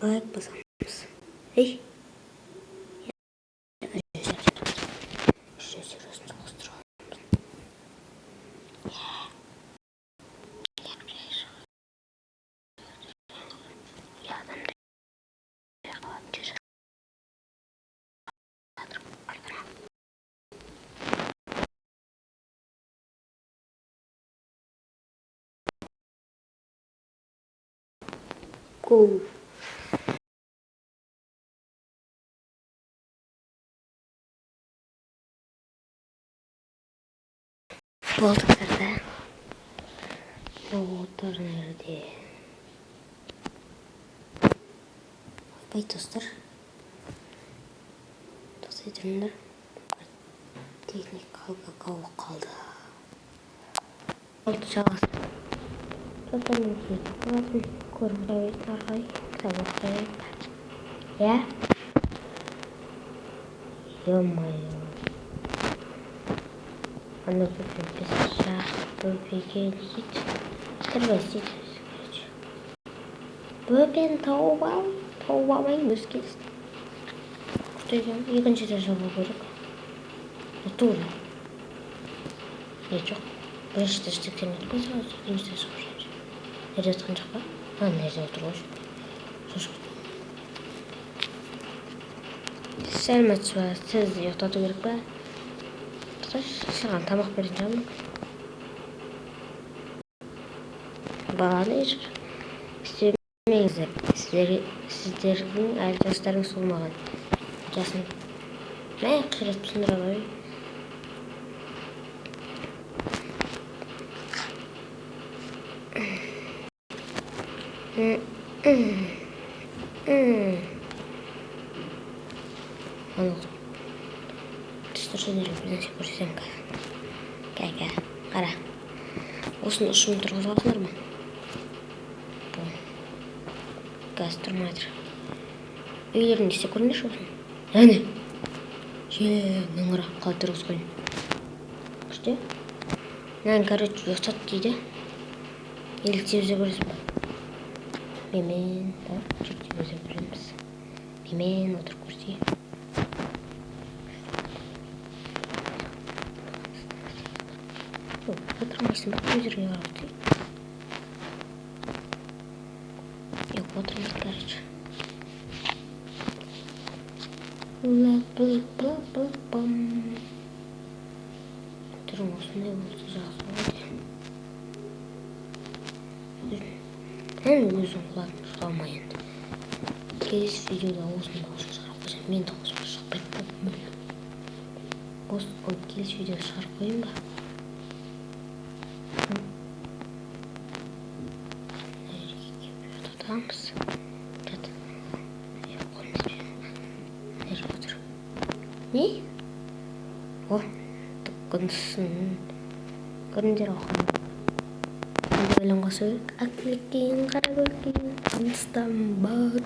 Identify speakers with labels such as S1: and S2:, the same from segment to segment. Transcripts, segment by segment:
S1: Ayak basamız. Hey. Go. Volta nerede? Volta nerede? Bay dostlar. Dost edimler. Teknik kavga kaldı. Oldu çağız. Zaten bakın korkuyor tarhay sabah ya. Yo-mayo. Она выписала побегелить. Красить. Бөбен тауып мөскес. Күтеген екіншіде жабу керек. Тура. Не жоқ. Біріншіде істектен өткен сразу екіншіде шығып жүрміз. Неде жатқан жоқ па? Неде отыр ғой. Шошық. Сәлеметсіз бе? Сіз ұйықтату керек па? Саған тамақ берген жаным. Бағаны ешбір істемеңіздер. Сіздердің әлі жастарыңыз болмаған. Жасын қиратып сындыра қой. Анық түсіршедері бірнәрсе көрсетем. Қара. Осыны ұшын тұрғызып алсыңдар ма? Газ тұрмайдыр. Үйлерін істе көріңдерші осыны. Әне! Мыңыра қалай тұрғыз қойын. Күште? Короче, ұйықтат дейді. Еліктеп өзе көресің ба? Менмен жүртеп өзе көреміз. Менмен отырып көрсей. Отырмайсың ба? Көзерге қарап дейді. Отырмыз, короче. Бла-бла-бла-бла-бам. Тұрым осындай болса жақсы болады. Өзің құлатын шығалмай енді. Келесі видеода осыны дауысын шығарып қойсам, мен дауысым шықпайды да мүлде. Келесі видеода шығарып қойын ба? Жатамыз. Не? Тұққынсын. Көріндер оқын. Енді ойланға сөйлік. Ақбіліккен, қара көлкен, аныстан бар.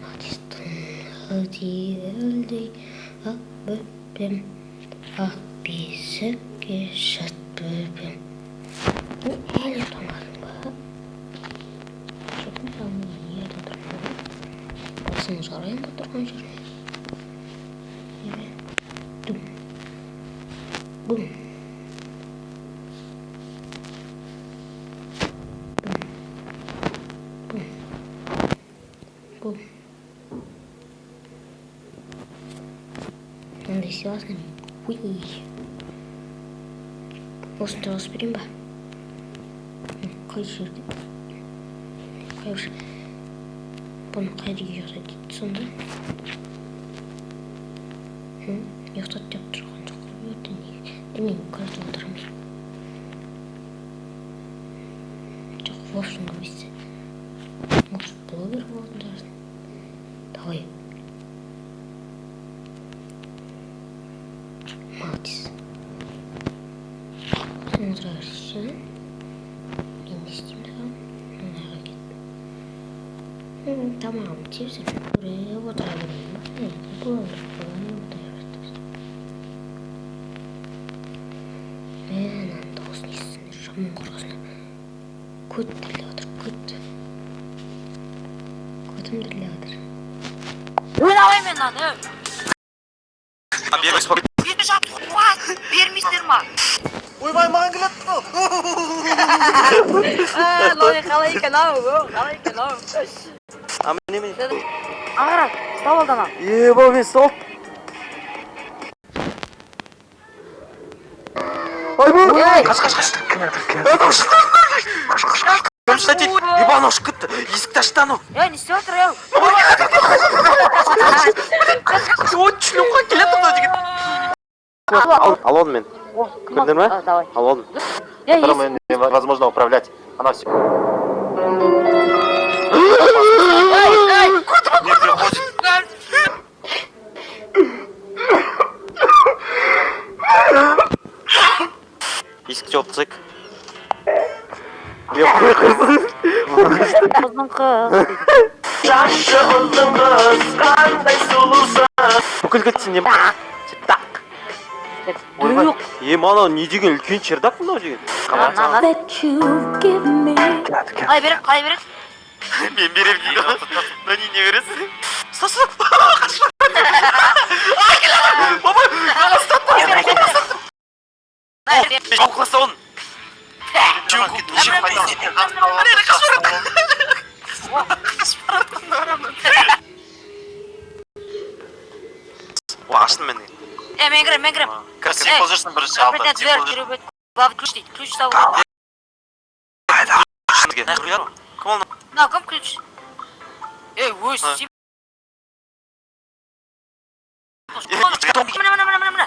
S1: Надистың ғыди әлдей ақ бөпем. Ақ бесікке жат бөпем. Әлі ұтамадың ба? Жоқын сағымын ерді тұрмады. Басын жарайын ба тұрған жүрмей. Бум. Надо силасно. Уй. Осыны тұрғыз берейін ба? Қай жерде? Бұны қайда ұйықта дейді сонда? Ұйықтат деп тұрған жоқ. Мен көріп отырмыз. Жоқ, в общем, көбесі. Может, блогер болғандар. Давай. Молодец. Осыны отыра берсін. Мен не істеймін дағам? Мұнайға кеттім. Тамағым тепсір. Көріп отыра бермеймін ба? Блогер болғаны отыра берді. Мен дауысын естісіңдер. Жаман қорғасына көт тілді отыр, көт. Кім дірлядыр?
S2: Ойнамай мен аны.
S3: Беріңіз пакет.
S2: Бермей жатыр. Бермейсіздер ма?
S3: Ойбай, маған келеді.
S2: Лой қалай екен ау? Қалай екен ау?
S3: Неме?
S2: Ағара, стал алдана.
S3: Ебау, мен сол. Ойбай! Қаш. Ебан ұшып кетті. Есікті ашты анау.
S2: Не істеп отыр, ау?
S3: Шлюха келеді мына жігіт. Алон мен. Көрдіңдер ме?
S2: Давай.
S3: Алон.
S2: Которым
S3: невозможно управлять. Она все. Не приходит. Есік жоқ цик.
S2: Қыздың қыз.
S3: Бүкіл кетсін не ма? Так. Ойбай. Анау не деген үлкен чердак мынау деген.
S2: Қалай берем?
S3: Мен берем дейді. Мына не бересің? Сасы. Қауқласа он. Ашын мен.
S2: Мен кірем.
S3: Красиво қылжырсың бірінші алда.
S2: Главный ключ дейді. Ключ табу. На, кім ключ? Өз, сен. Міне.